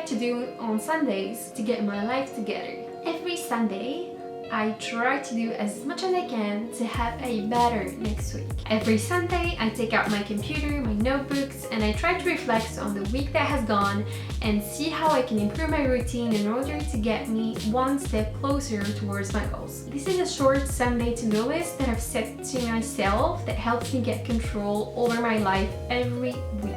to do on Sundays to get my life together. Every Sunday, I try to do as much as I can to have a better next week. Every Sunday, I take out my computer, my notebooks, and I try to reflect on the week that has gone and see how I can improve my routine in order to get me one step closer towards my goals. This is a short Sunday to-do list that I've set to myself that helps me get control over my life every week.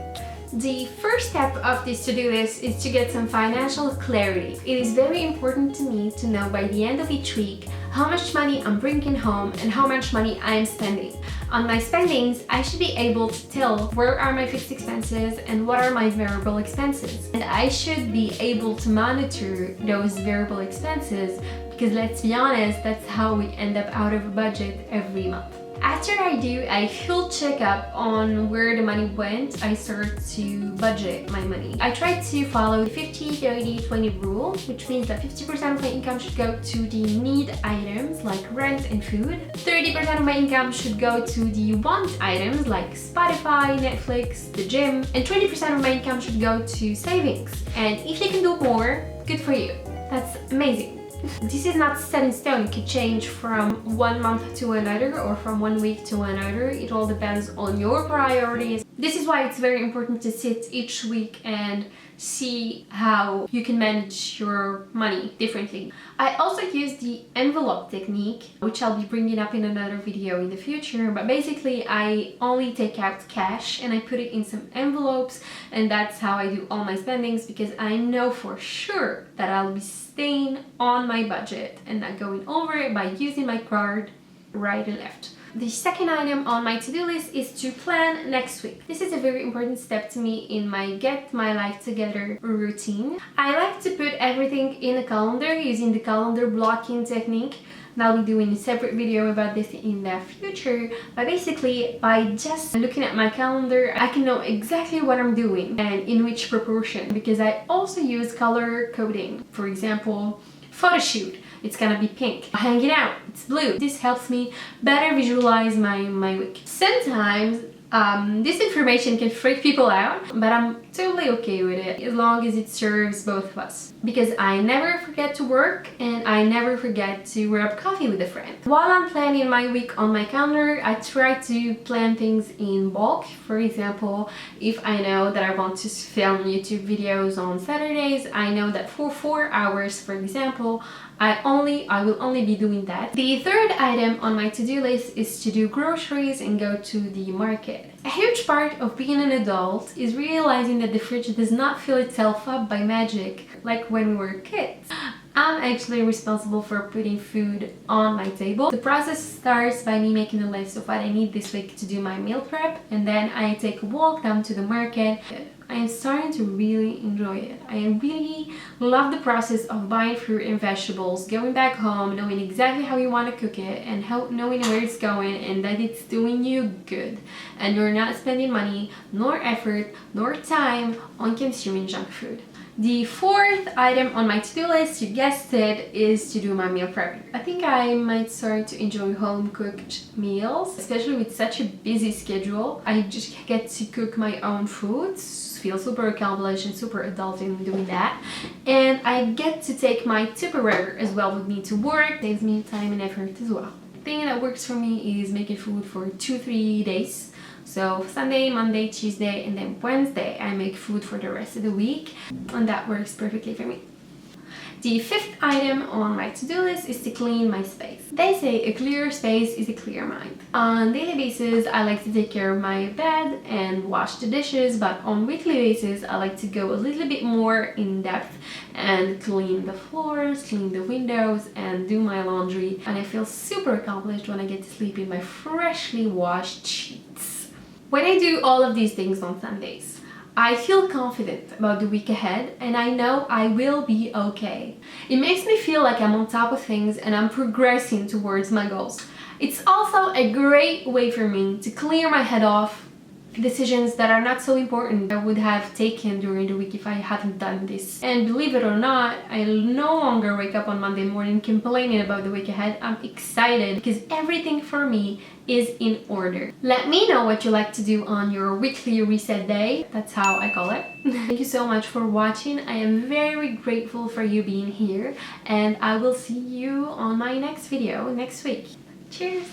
The first step of this to-do list is to get some financial clarity. It is very important to me to know by the end of each week how much money I'm bringing home and how much money I'm spending. On my spendings, I should be able to tell where are my fixed expenses and what are my variable expenses. And I should be able to monitor those variable expenses because let's be honest, that's how we end up out of a budget every month. After I do a full checkup on where the money went, I start to budget my money. I try to follow the 50-30-20 rule, which means that 50% of my income should go to the need items like rent and food. 30% of my income should go to the want items like Spotify, Netflix, the gym, and 20% of my income should go to savings. And if you can do more, good for you. That's amazing. This is not set in stone. It could change from one month to another or from one week to another. It all depends on your priorities. This is why it's very important to sit each week and see how you can manage your money differently. I also use the envelope technique, which I'll be bringing up in another video in the future, but basically I only take out cash and I put it in some envelopes, and that's how I do all my spendings because I know for sure that I'll be staying on my budget and not going over it by using my card right and left. The second item on my to-do list is to plan next week. This is a very important step to me in my get my life together routine. I like to put everything in a calendar using the calendar blocking technique. And I'll be doing a separate video about this in the future, but basically by just looking at my calendar I can know exactly what I'm doing and in which proportion, because I also use color coding. For example, photo shoot, it's gonna be pink. Hanging out, it's blue. This helps me better visualize my week. Sometimes this information can freak people out, but I'm totally okay with it as long as it serves both of us. Because I never forget to work and I never forget to grab coffee with a friend. While I'm planning my week on my calendar, I try to plan things in bulk. For example, if I know that I want to film YouTube videos on Saturdays, I know that for 4 hours, for example, I will only be doing that. The third item on my to-do list is to do groceries and go to the market. A huge part of being an adult is realizing that the fridge does not fill itself up by magic like when we were kids. I'm actually responsible for putting food on my table. The process starts by me making a list of what I need this week to do my meal prep, and then I take a walk down to the market. I am starting to really enjoy it. I really love the process of buying fruit and vegetables, going back home, knowing exactly how you want to cook it and knowing where it's going and that it's doing you good. And you're not spending money, nor effort, nor time on consuming junk food. The fourth item on my to-do list, you guessed it, is to do my meal prep. I think I might start to enjoy home-cooked meals, especially with such a busy schedule. I just get to cook my own foods, feel super accomplished and super adult in doing that. And I get to take my Tupperware as well with me to work, saves me time and effort as well. The thing that works for me is making food for 2-3 days. So Sunday, Monday, Tuesday, and then Wednesday I make food for the rest of the week, and that works perfectly for me. The fifth item on my to-do list is to clean my space. They say a clear space is a clear mind. On a daily basis, I like to take care of my bed and wash the dishes, but on weekly basis, I like to go a little bit more in depth and clean the floors, clean the windows, and do my laundry. And I feel super accomplished when I get to sleep in my freshly washed sheets. When I do all of these things on Sundays, I feel confident about the week ahead and I know I will be okay. It makes me feel like I'm on top of things and I'm progressing towards my goals. It's also a great way for me to clear my head off decisions that are not so important I would have taken during the week if I hadn't done this. And believe it or not, I no longer wake up on Monday morning complaining about the week ahead. I'm excited because everything for me is in order. Let me know what you like to do on your weekly reset day. That's how I call it. Thank you so much for watching. I am very grateful for you being here, and I will see you on my next video next week. Cheers!